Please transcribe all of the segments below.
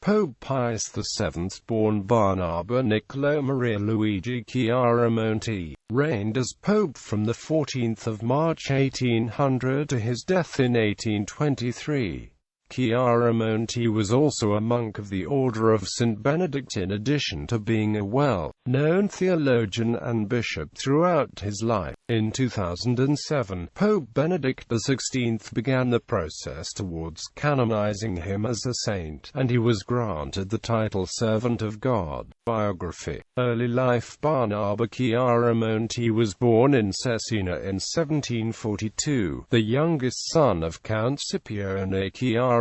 Pope Pius VII, born Barnaba Niccolò Maria Luigi Chiaramonti, reigned as Pope from the 14th of March 1800 to his death in 1823. Chiaramonti was also a monk of the Order of Saint Benedict in addition to being a well-known theologian and bishop throughout his life. In 2007, Pope Benedict XVI began the process towards canonizing him as a saint, and he was granted the title Servant of God. Biography. Early life. Barnaba Chiaramonti was born in Cesena in 1742. The youngest son of Count Scipione Chiaramonti,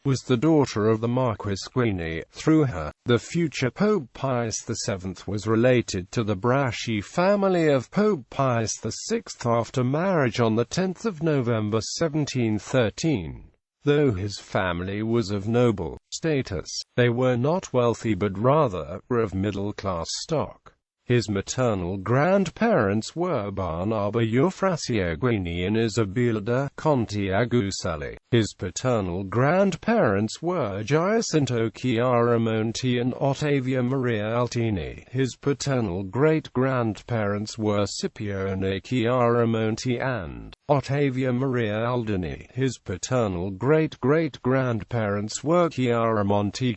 was the daughter of the Marquis Guini. Through her, the future Pope Pius VII was related to the Braschi family of Pope Pius VI after marriage on 10 November 1713. Though his family was of noble status, they were not wealthy but rather were of middle-class stock. His maternal grandparents were Barnaba Eufrasio Guini and Isabella Conti Aguselli. His paternal grandparents were Giacinto Chiaramonti and Ottavia Maria Altini. His paternal great-grandparents were Scipione Chiaramonti and Ottavia Maria Aldini. His paternal great-great-grandparents were Chiaramonti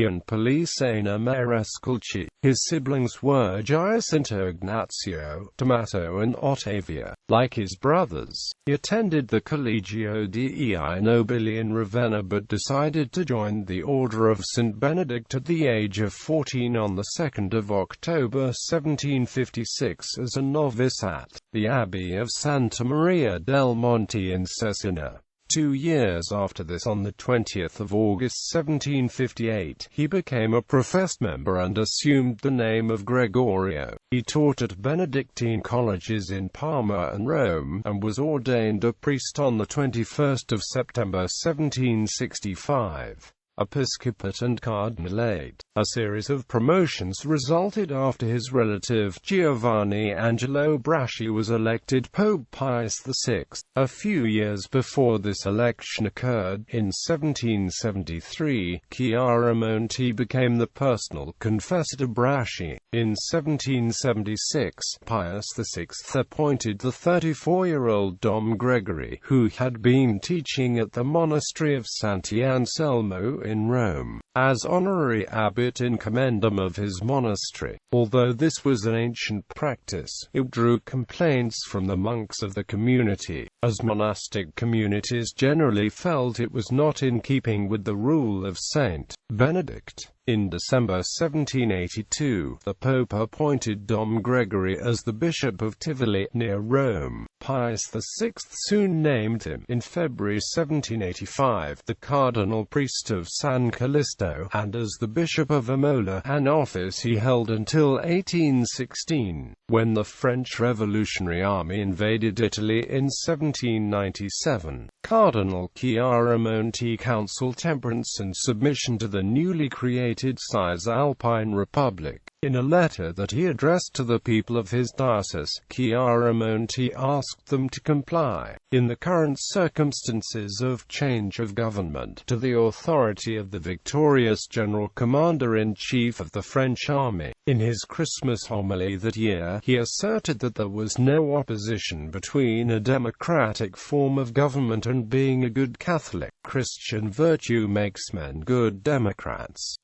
and Polisena Maresculci. His siblings were Giacinto Ignazio, Tommaso and Ottavia. Like his brothers, he attended the Collegio dei Nobili in Ravenna but decided to join the Order of Saint Benedict at the age of 14 on 2 October 1756 as a novice at the Abbey of Santa Maria del Monte in Cesena. 2 years after this, on 20 August 1758, he became a professed member and assumed the name of Gregorio. He taught at Benedictine colleges in Parma and Rome, and was ordained a priest on 21 September 1765. Episcopate and cardinalate. A series of promotions resulted after his relative Giovanni Angelo Braschi was elected Pope Pius VI. A few years before this election occurred, in 1773, Chiaramonti became the personal confessor to Braschi. In 1776, Pius VI appointed the 34-year-old Dom Gregory, who had been teaching at the monastery of Santi Anselmo in Rome, as honorary abbot in commendam of his monastery. Although this was an ancient practice, it drew complaints from the monks of the community, as monastic communities generally felt it was not in keeping with the rule of Saint Benedict. In December 1782, the Pope appointed Dom Gregory as the Bishop of Tivoli, near Rome. Pius VI soon named him, in February 1785, the Cardinal Priest of San Callisto, and as the Bishop of Imola, an office he held until 1816, when the French Revolutionary Army invaded Italy in 1797. Cardinal Chiaramonti counseled temperance and submission to the newly created Cisalpine Republic. In a letter that he addressed to the people of his diocese, Chiaramonti asked them to comply, in the current circumstances of change of government, to the authority of the victorious General Commander-in-Chief of the French Army. In his Christmas homily that year, he asserted that there was no opposition between a democratic form of government and being a good Catholic. Christian virtue makes men good Democrats.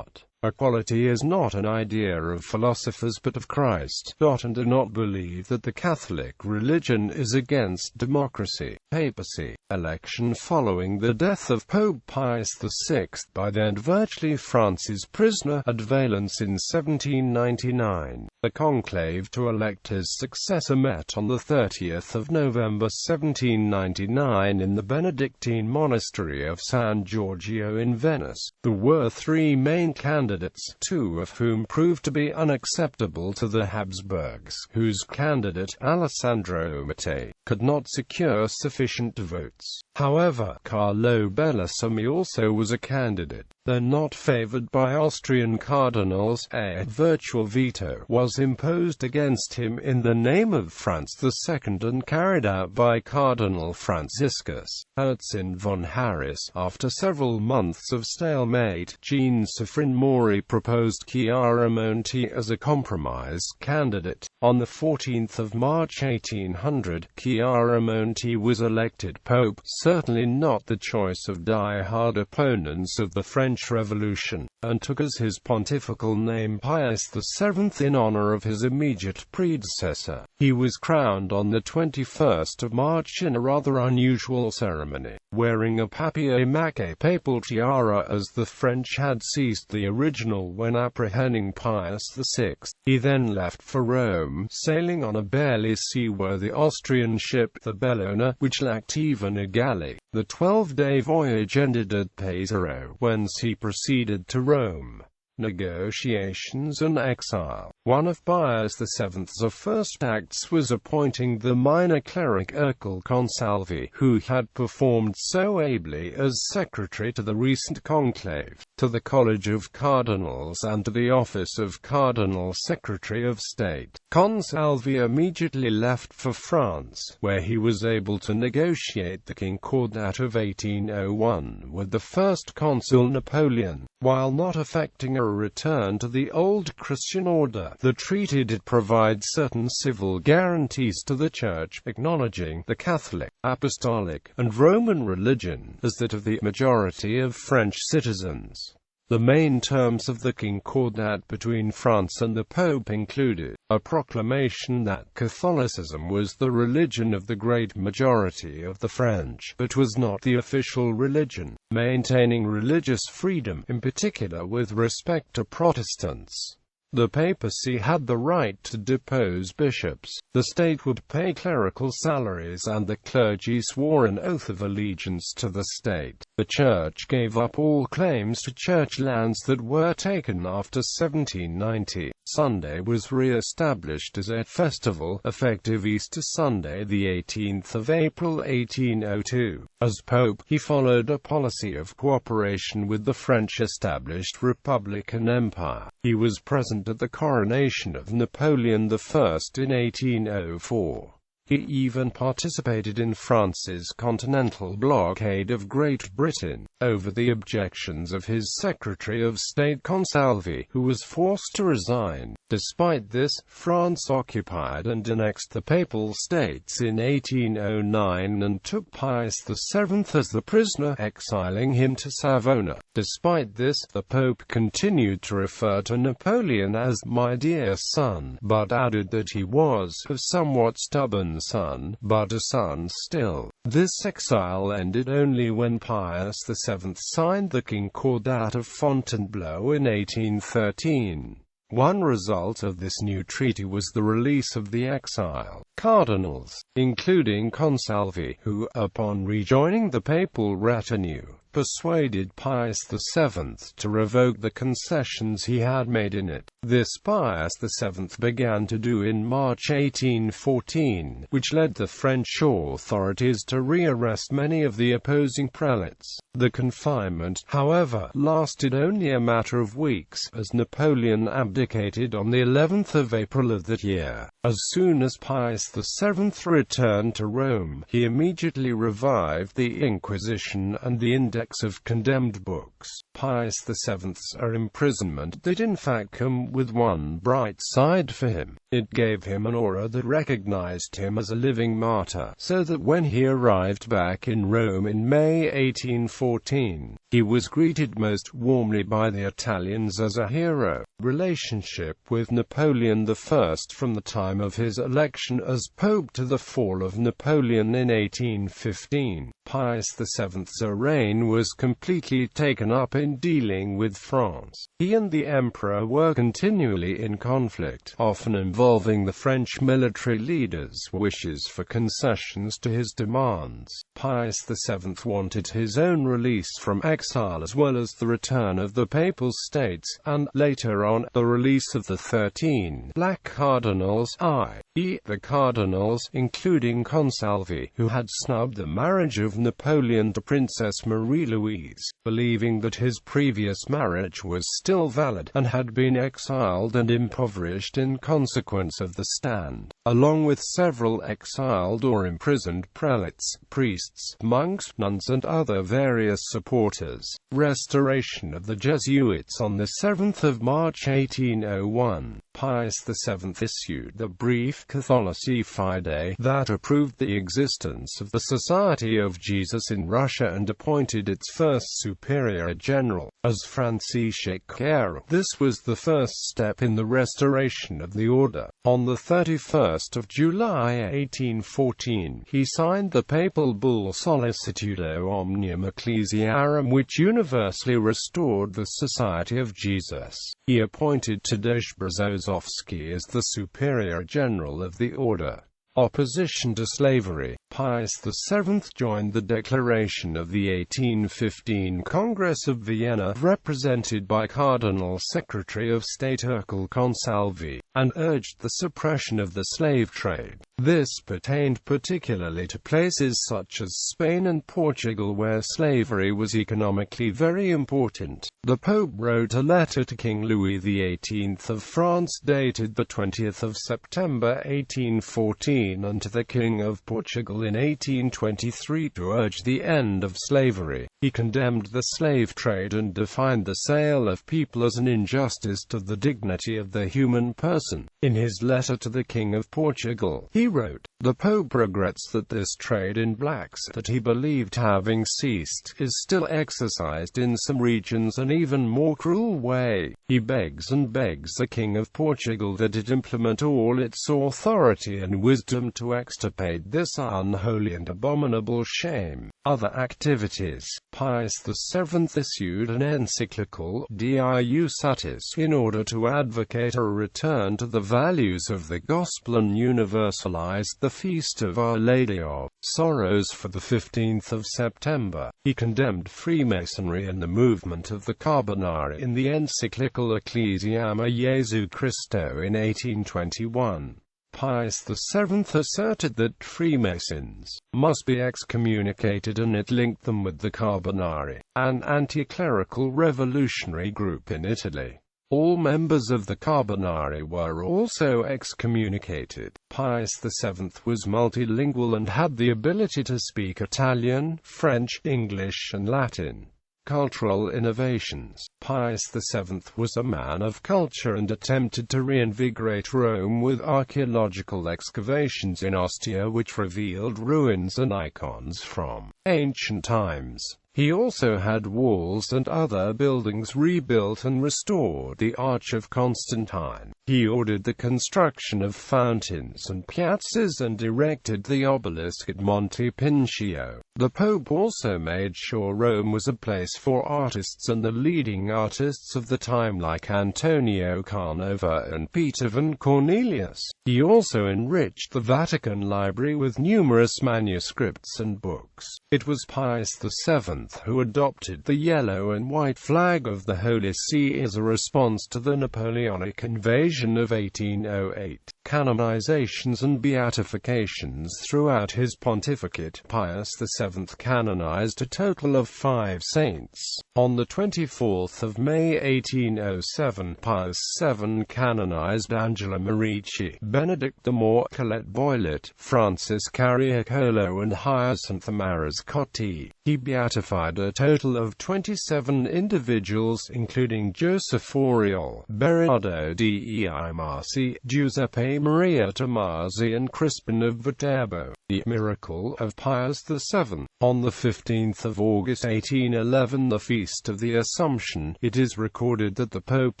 Equality is not an idea of philosophers but of Christ. And do not believe that the Catholic religion is against democracy. Papacy Election. Following the death of Pope Pius VI by then virtually France's prisoner at Valence in 1799, the conclave to elect his successor met on 30 November 1799 in the Benedictine monastery of San Giorgio in Venice. There were 3 main candidates, 2 of whom proved to be unacceptable to the Habsburgs, whose candidate, Alessandro Mattei, could not secure sufficient votes. However, Carlo Bellasami also was a candidate. Though not favored by Austrian cardinals, a virtual veto was imposed against him in the name of Franz II and carried out by Cardinal Franciscus Hertzin von Harris. After several months of stalemate, Jean Sofrin Maury proposed Chiaramonti as a compromise candidate. On the 14th of March 1800, Chiaramonti was elected Pope, certainly not the choice of die-hard opponents of the French Revolution, and took as his pontifical name Pius VII in honor of his immediate predecessor. He was crowned on the 21st of March in a rather unusual ceremony, wearing a papier-mâché papal tiara as the French had seized the original when apprehending Pius VI. He then left for Rome, sailing on a barely seaworthy Austrian ship, the Bellona, which lacked even a galley. The 12-day voyage ended at Pesaro, whence he proceeded to Rome. Negotiations and exile. One of Pius VII's first acts was appointing the minor cleric Ercole Consalvi, who had performed so ably as secretary to the recent conclave, to the College of Cardinals and to the office of Cardinal Secretary of State. Consalvi immediately left for France, where he was able to negotiate the Concordat of 1801 with the first consul Napoleon. While not effecting a return to the old Christian order, the treaty did provide certain civil guarantees to the Church, acknowledging the Catholic, Apostolic, and Roman religion as that of the majority of French citizens. The main terms of the Concordat between France and the Pope included a proclamation that Catholicism was the religion of the great majority of the French, but was not the official religion, maintaining religious freedom, in particular with respect to Protestants. The papacy had the right to depose bishops, the state would pay clerical salaries, and the clergy swore an oath of allegiance to the state. The Church gave up all claims to church lands that were taken after 1790. Sunday was re-established as a festival, effective Easter Sunday, the 18th of April 1802. As Pope, he followed a policy of cooperation with the French-established Republican Empire. He was present at the coronation of Napoleon the First in 1804. He even participated in France's continental blockade of Great Britain, over the objections of his Secretary of State Consalvi, who was forced to resign. Despite this, France occupied and annexed the Papal States in 1809 and took Pius VII as the prisoner, exiling him to Savona. Despite this, the Pope continued to refer to Napoleon as "my dear son," but added that he was a somewhat stubborn son, but a son still. This exile ended only when Pius VII signed the Concordat of Fontainebleau in 1813. One result of this new treaty was the release of the exile cardinals, including Consalvi, who, upon rejoining the papal retinue, persuaded Pius VII to revoke the concessions he had made in it. This Pius VII began to do in March 1814, which led the French authorities to rearrest many of the opposing prelates. The confinement, however, lasted only a matter of weeks, as Napoleon abdicated on the 11th of April of that year. As soon as Pius VII returned to Rome, he immediately revived the Inquisition and the Index of Condemned Books. Pius VII's imprisonment did in fact come with one bright side for him. It gave him an aura that recognized him as a living martyr, so that when he arrived back in Rome in May 1814, he was greeted most warmly by the Italians as a hero. Relationship with Napoleon the First from the time of his election as Pope to the fall of Napoleon in 1815. Pius VII's reign was completely taken up in dealing with France. He and the Emperor were continually in conflict, often involving the French military leaders' wishes for concessions to his demands. Pius VII wanted his own release from exile as well as the return of the Papal States, and, later on, the release of the 13 black cardinals, i.e., the cardinals, including Consalvi, who had snubbed the marriage of Napoleon to Princess Marie-Louise, believing that his his previous marriage was still valid, and had been exiled and impoverished in consequence of the stand, along with several exiled or imprisoned prelates, priests, monks, nuns and other various supporters. Restoration of the Jesuits. On the 7th of March 1801, Pius VII issued the brief Catholici Fide that approved the existence of the Society of Jesus in Russia and appointed its first superior general, as Franciszek Chiaramonti. This was the first step in the restoration of the order. On the 31st of July 1814, he signed the papal bull Sollicitudo Omnium Ecclesiarum, which universally restored the Society of Jesus. He appointed Tadeusz Brzozowski as the superior general of the order. Opposition to slavery. Pius VII joined the declaration of the 1815 Congress of Vienna, represented by Cardinal Secretary of State Ercole Consalvi, and urged the suppression of the slave trade. This pertained particularly to places such as Spain and Portugal, where slavery was economically very important. The Pope wrote a letter to King Louis XVIII of France dated the 20th of September 1814 and to the King of Portugal in 1823 to urge the end of slavery. He condemned the slave trade and defined the sale of people as an injustice to the dignity of the human person. In his letter to the King of Portugal, he wrote, "The Pope regrets that this trade in blacks, that he believed having ceased, is still exercised in some regions an even more cruel way. He begs and begs the King of Portugal that it implement all its authority and wisdom to extirpate this unholy and abominable shame." Other activities. Pius VII issued an encyclical, Diu Satis, in order to advocate a return to the values of the Gospel and universalized the feast of Our Lady of Sorrows for the 15th of September. He condemned Freemasonry and the movement of the Carbonari in the encyclical Ecclesiam Jesu Christo in 1821. Pius VII asserted that Freemasons must be excommunicated, and it linked them with the Carbonari, an anti-clerical revolutionary group in Italy. All members of the Carbonari were also excommunicated. Pius VII was multilingual and had the ability to speak Italian, French, English and Latin. Cultural innovations. Pius VII was a man of culture and attempted to reinvigorate Rome with archaeological excavations in Ostia which revealed ruins and icons from ancient times. He also had walls and other buildings rebuilt and restored the Arch of Constantine. He ordered the construction of fountains and piazzas and erected the obelisk at Monte Pincio. The Pope also made sure Rome was a place for artists, and the leading artists of the time like Antonio Canova and Peter van Cornelius. He also enriched the Vatican Library with numerous manuscripts and books. It was Pius VII who adopted the yellow and white flag of the Holy See as a response to the Napoleonic invasion of 1808. Canonizations and beatifications. Throughout his pontificate, Pius VII canonized a total of 5 saints. On the 24th of May 1807, Pius VII canonized Angela Merici, Benedict the Morcolet Boylet, Francis Carriacolo and Hyacinth Mariscotti. He beatified a total of 27 individuals, including Joseph Oriol, Bernardo dei Marci, Giuseppe Maria Tomasi and Crispin of Viterbo. The miracle of Pius VII. On the 15th of August 1811, the Feast of the Assumption, it is recorded that the Pope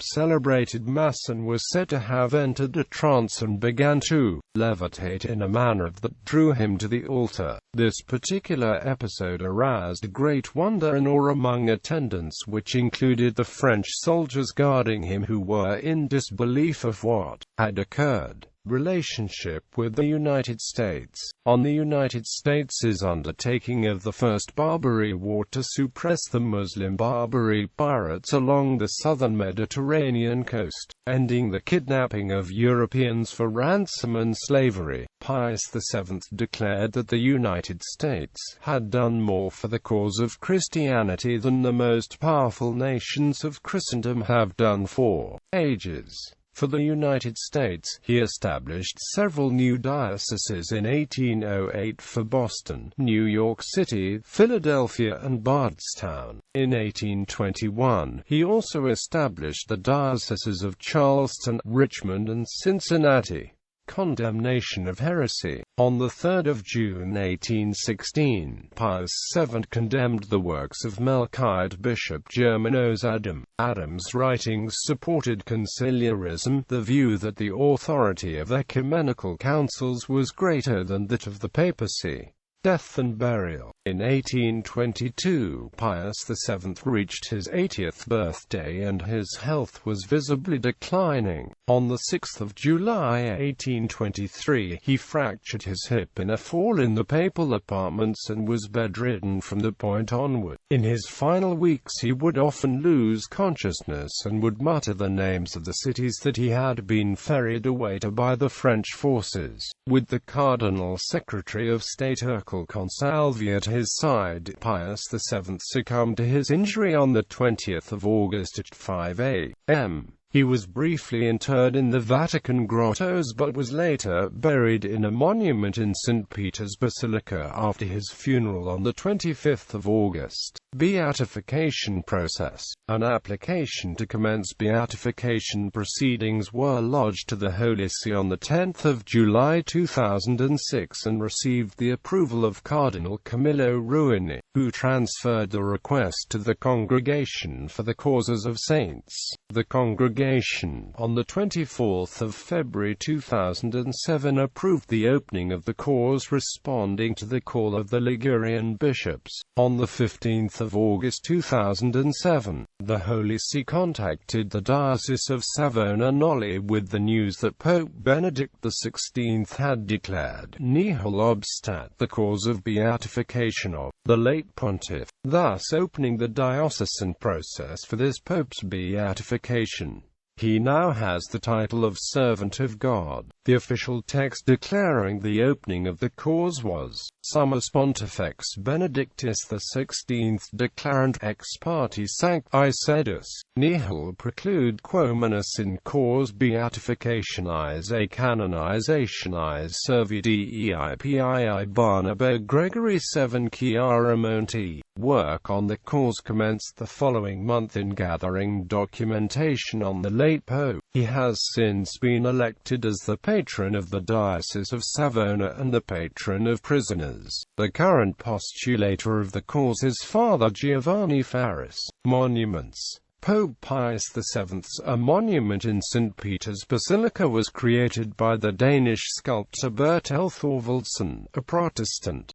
celebrated Mass and was said to have entered a trance and began to levitate in a manner that drew him to the altar. This particular episode aroused great wonder and awe among attendants, which included the French soldiers guarding him, who were in disbelief of what had occurred. Relationship with the United States. On the United States' undertaking of the First Barbary War to suppress the Muslim Barbary pirates along the southern Mediterranean coast, ending the kidnapping of Europeans for ransom and slavery, Pius VII declared that the United States had done more for the cause of Christianity than the most powerful nations of Christendom have done for ages. For the United States, he established several new dioceses in 1808 for Boston, New York City, Philadelphia and Bardstown. In 1821, he also established the dioceses of Charleston, Richmond and Cincinnati. Condemnation of Heresy. On 3 June 1816, Pius VII condemned the works of Melkite Bishop Germanos Adam. Adam's writings supported conciliarism, the view that the authority of ecumenical councils was greater than that of the papacy. Death and burial. In 1822, Pius VII reached his 80th birthday and his health was visibly declining. On 6 July 1823, he fractured his hip in a fall in the papal apartments and was bedridden from that point onward. In his final weeks he would often lose consciousness and would mutter the names of the cities that he had been ferried away to by the French forces. With the Cardinal Secretary of State Ercole Consalvi at his side, Pius VII succumbed to his injury on 20 August at 5 a.m. He was briefly interred in the Vatican grottos but was later buried in a monument in St. Peter's Basilica after his funeral on 25 August. Beatification process. An application to commence beatification proceedings were lodged to the Holy See on 10 July 2006 and received the approval of Cardinal Camillo Ruini, who transferred the request to the Congregation for the Causes of Saints. The Congregation, on 24 February 2007, approved the opening of the cause responding to the call of the Ligurian bishops. On 15 August 2007, the Holy See contacted the Diocese of Savona-Noli with the news that Pope Benedict XVI had declared nihil obstat the cause of beatification of the late pontiff, thus opening the diocesan process for this pope's beatification. He now has the title of Servant of God. The official text declaring the opening of the cause was, Summus Pontifex Benedictus XVI declarant ex parte sancti sedis, nihil preclude quominus in cause beatificationis a canonizationis servi dei Barnaba Gregory VII Chiaramonti. Work on the cause commenced the following month in gathering documentation on the late Pope. He has since been elected as the patron of the Diocese of Savona and the patron of prisoners. The current postulator of the cause is Father Giovanni Faris. Monuments. Pope Pius VII's a monument in St. Peter's Basilica was created by the Danish sculptor Bertel Thorvaldsen, a Protestant.